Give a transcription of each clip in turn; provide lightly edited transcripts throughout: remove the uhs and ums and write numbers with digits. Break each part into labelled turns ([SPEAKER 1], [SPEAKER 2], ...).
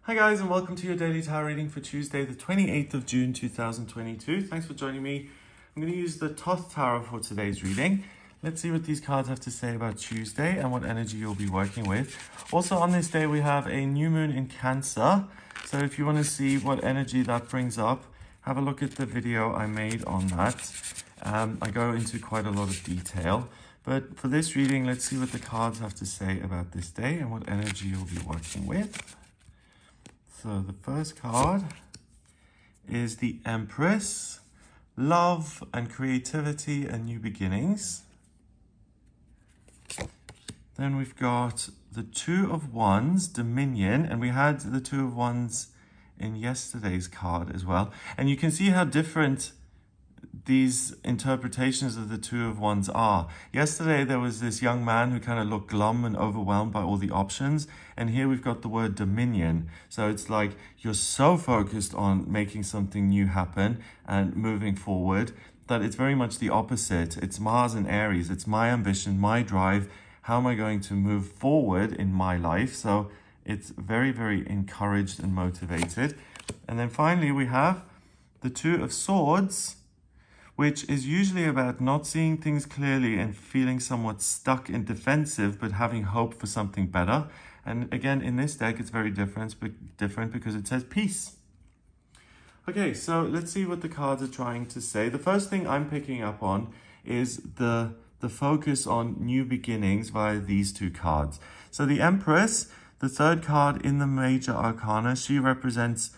[SPEAKER 1] Hi guys, and welcome to your daily tarot reading for Tuesday the 28th of June 2022. Thanks for joining me. I'm going to use the Thoth Tarot for today's reading. Let's see what these cards have to say about Tuesday and what energy you'll be working with. Also on this day we have a new moon in Cancer, so if you want to see what energy that brings up, have a look at the video I made on that. I go into quite a lot of detail, but for this reading, let's see what the cards have to say about this day and what energy you'll be working with. So the first card is the Empress, love and creativity and new beginnings. Then we've got the Two of Wands, Dominion, and we had the Two of Wands in yesterday's card as well. And you can see how different these interpretations of the Two of Wands are. Yesterday there was this young man who kind of looked glum and overwhelmed by all the options, and here we've got the word dominion. So it's like you're so focused on making something new happen and moving forward that it's very much the opposite. It's Mars and Aries. It's my ambition, my drive. How am I going to move forward in my life? So it's very, very encouraged and motivated. And then finally we have the Two of Swords, which is usually about not seeing things clearly and feeling somewhat stuck and defensive, but having hope for something better. And again, in this deck, it's very different because it says peace. Okay, so let's see what the cards are trying to say. The first thing I'm picking up on is the focus on new beginnings via these two cards. So the Empress, the third card in the major arcana, she represents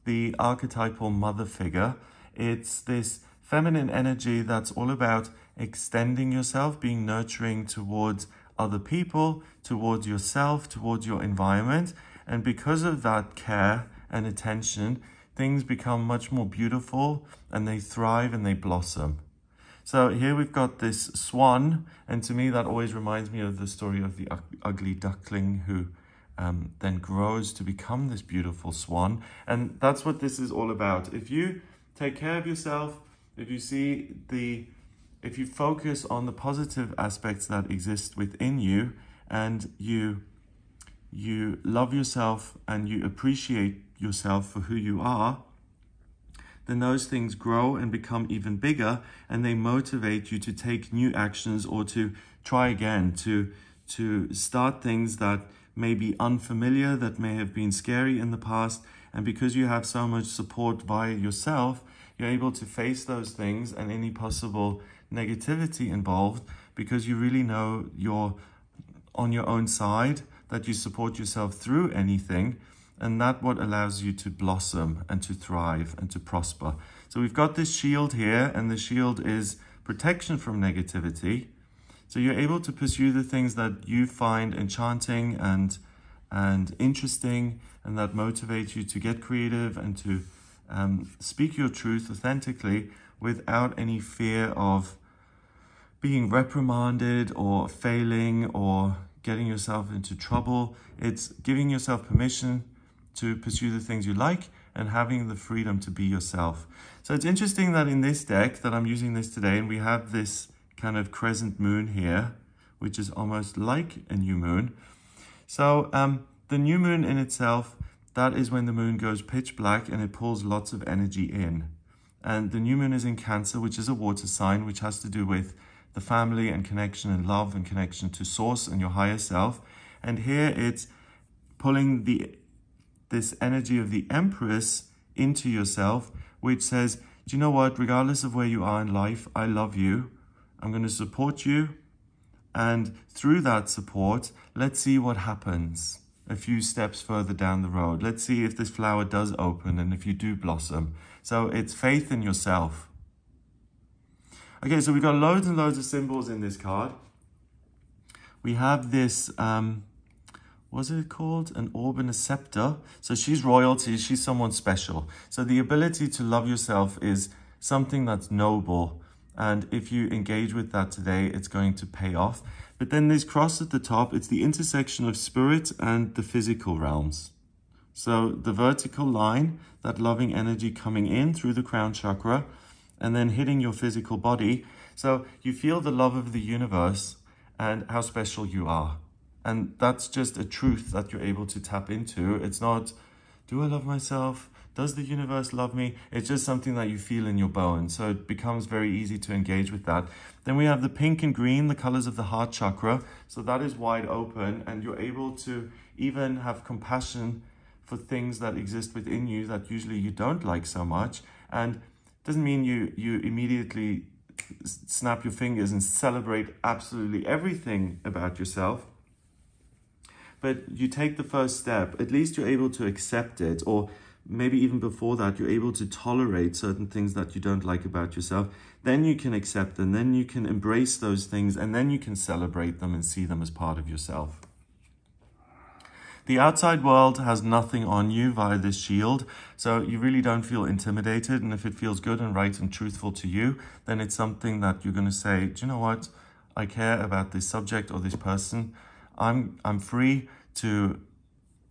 [SPEAKER 1] the archetypal mother figure. It's this feminine energy that's all about extending yourself, being nurturing towards other people, towards yourself, towards your environment. And because of that care and attention, things become much more beautiful and they thrive and they blossom. So here we've got this swan, and to me that always reminds me of the story of the ugly duckling who then grows to become this beautiful swan. And that's what this is all about. If you take care of yourself, if you focus on the positive aspects that exist within you, and you love yourself and you appreciate yourself for who you are, then those things grow and become even bigger, and they motivate you to take new actions or to try again, to start things that may be unfamiliar, that may have been scary in the past. And because you have so much support via yourself, you're able to face those things and any possible negativity involved because you really know you're on your own side, that you support yourself through anything, and that's what allows you to blossom and to thrive and to prosper. So we've got this shield here, and the shield is protection from negativity. So you're able to pursue the things that you find enchanting and interesting, and that motivate you to get creative and to speak your truth authentically without any fear of being reprimanded or failing or getting yourself into trouble. It's giving yourself permission to pursue the things you like and having the freedom to be yourself. So it's interesting that in this deck that I'm using this today, and we have this kind of crescent moon here, which is almost like a new moon. So the new moon in itself, that is when the moon goes pitch black and it pulls lots of energy in. And the new moon is in Cancer, which is a water sign, which has to do with the family and connection and love and connection to source and your higher self. And here it's pulling this energy of the Empress into yourself, which says, do you know what? Regardless of where you are in life, I love you. I'm going to support you. And through that support, let's see what happens a few steps further down the road. Let's see if this flower does open and if you do blossom. So it's faith in yourself. Okay, so we've got loads and loads of symbols in this card. We have this, what's it called? An orb and a scepter. So she's royalty, she's someone special. So the ability to love yourself is something that's noble. And if you engage with that today, it's going to pay off. But then this cross at the top, it's the intersection of spirit and the physical realms. So the vertical line, that loving energy coming in through the crown chakra and then hitting your physical body. So you feel the love of the universe and how special you are. And that's just a truth that you're able to tap into. It's not, do I love myself? Does the universe love me? It's just something that you feel in your bones. So it becomes very easy to engage with that. Then we have the pink and green, the colors of the heart chakra. So that is wide open, and you're able to even have compassion for things that exist within you that usually you don't like so much. And it doesn't mean you immediately snap your fingers and celebrate absolutely everything about yourself. But you take the first step. At least you're able to accept it, or maybe even before that, you're able to tolerate certain things that you don't like about yourself. Then you can accept them, then you can embrace those things, and then you can celebrate them and see them as part of yourself. The outside world has nothing on you via this shield, so you really don't feel intimidated. And if it feels good and right and truthful to you, then it's something that you're going to say, do you know what? I care about this subject or this person. I'm free to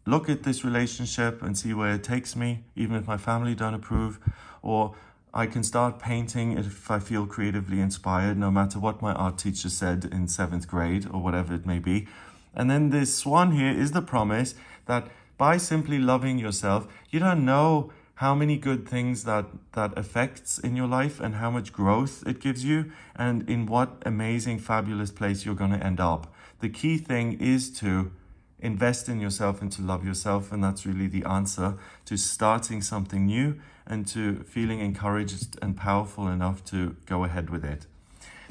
[SPEAKER 1] look at this relationship and see where it takes me, even if my family don't approve. Or I can start painting if I feel creatively inspired, no matter what my art teacher said in 7th grade or whatever it may be. And then this swan here is the promise that by simply loving yourself, you don't know how many good things that affects in your life and how much growth it gives you and in what amazing, fabulous place you're going to end up. The key thing is to invest in yourself and to love yourself, and that's really the answer to starting something new and to feeling encouraged and powerful enough to go ahead with it.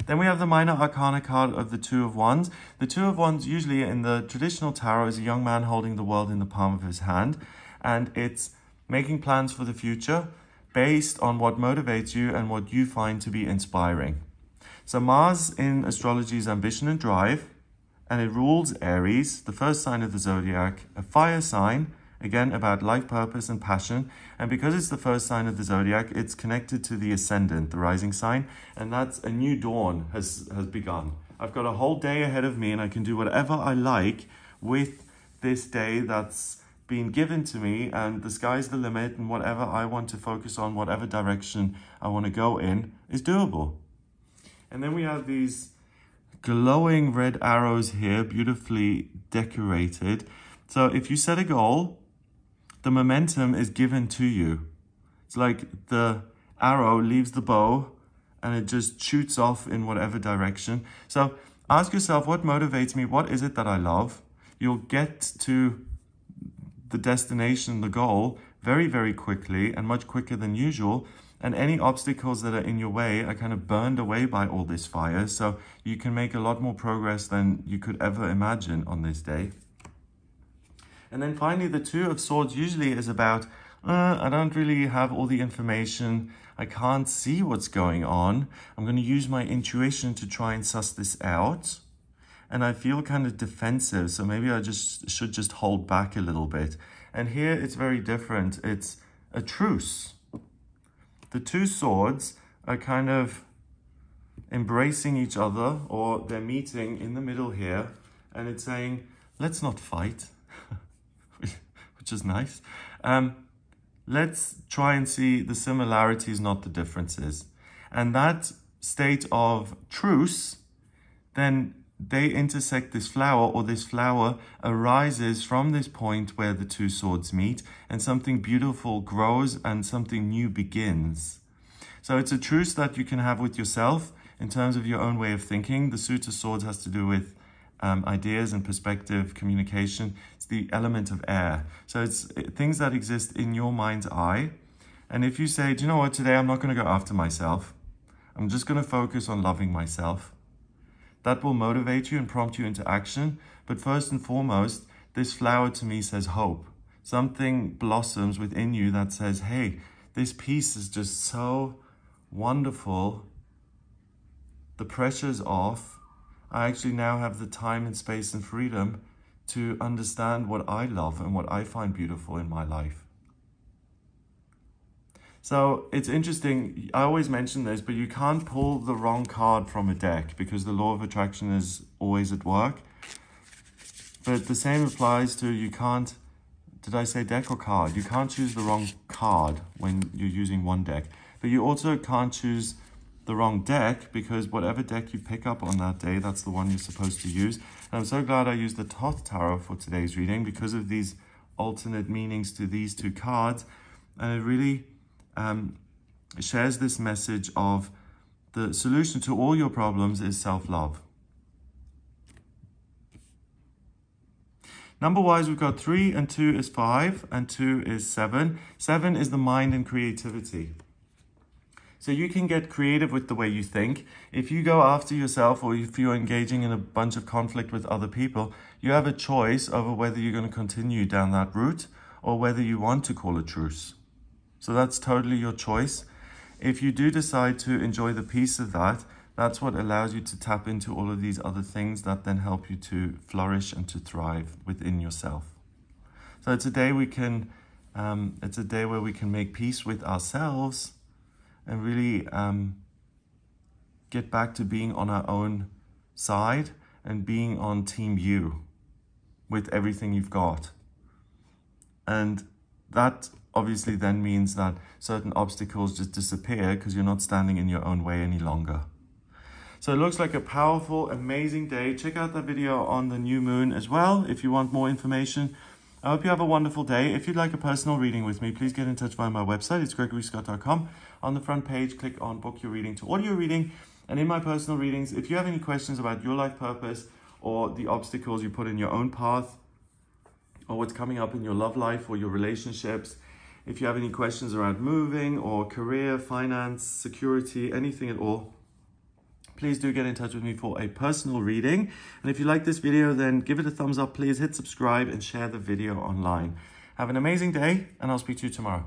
[SPEAKER 1] Then we have the minor arcana card of the Two of Wands. The Two of Wands usually in the traditional tarot is a young man holding the world in the palm of his hand, and it's making plans for the future based on what motivates you and what you find to be inspiring. So Mars in astrology is ambition and drive, and it rules Aries, the first sign of the zodiac, a fire sign, again about life purpose and passion. And because it's the first sign of the zodiac, it's connected to the ascendant, the rising sign, and that's a new dawn has begun. I've got a whole day ahead of me, and I can do whatever I like with this day that's been given to me, and the sky's the limit, and whatever I want to focus on, whatever direction I want to go in, is doable. And then we have these glowing red arrows here, beautifully decorated. So if you set a goal, the momentum is given to you. It's like the arrow leaves the bow and it just shoots off in whatever direction. So ask yourself, what motivates me? What is it that I love? You'll get to the destination, the goal, very, very quickly and much quicker than usual. And any obstacles that are in your way are kind of burned away by all this fire. So you can make a lot more progress than you could ever imagine on this day. And then finally, the Two of Swords usually is about, I don't really have all the information. I can't see what's going on. I'm going to use my intuition to try and suss this out. And I feel kind of defensive. So maybe I should just hold back a little bit. And here it's very different. It's a truce. The two swords are kind of embracing each other, or they're meeting in the middle here, and it's saying, let's not fight, which is nice. Let's try and see the similarities, not the differences. And that state of truce, then they intersect this flower, or this flower arises from this point where the two swords meet, and something beautiful grows and something new begins. So it's a truce that you can have with yourself in terms of your own way of thinking. The Suit of Swords has to do with ideas and perspective, communication. It's the element of air. So it's things that exist in your mind's eye. And if you say, do you know what, today I'm not going to go after myself. I'm just going to focus on loving myself. That will motivate you and prompt you into action. But first and foremost, this flower to me says hope. Something blossoms within you that says, hey, this piece is just so wonderful. The pressure's off. I actually now have the time and space and freedom to understand what I love and what I find beautiful in my life. So it's interesting, I always mention this, but you can't pull the wrong card from a deck because the law of attraction is always at work. But the same applies to, you can't, did I say deck or card? You can't choose the wrong card when you're using one deck. But you also can't choose the wrong deck, because whatever deck you pick up on that day, that's the one you're supposed to use. And I'm so glad I used the Thoth Tarot for today's reading because of these alternate meanings to these two cards. And it really shares this message of the solution to all your problems is self-love. Number-wise, we've got 3 and 2 is 5 and 2 is 7. 7 is the mind and creativity. So you can get creative with the way you think. If you go after yourself, or if you're engaging in a bunch of conflict with other people, you have a choice over whether you're going to continue down that route or whether you want to call a truce. So that's totally your choice. If you do decide to enjoy the peace of that, that's what allows you to tap into all of these other things that then help you to flourish and to thrive within yourself. So it's a day we can, it's a day where we can make peace with ourselves and really get back to being on our own side and being on team you with everything you've got. And that obviously then means that certain obstacles just disappear because you're not standing in your own way any longer. So it looks like a powerful, amazing day. Check out that video on the new moon as well if you want more information. I hope you have a wonderful day. If you'd like a personal reading with me, please get in touch via my website. It's gregoryscott.com. On the front page, click on Book Your Reading to Audio Reading. And in my personal readings, if you have any questions about your life purpose or the obstacles you put in your own path or what's coming up in your love life or your relationships, if you have any questions around moving or career, finance, security, anything at all, please do get in touch with me for a personal reading. And if you like this video, then give it a thumbs up, please hit subscribe and share the video online. Have an amazing day, and I'll speak to you tomorrow.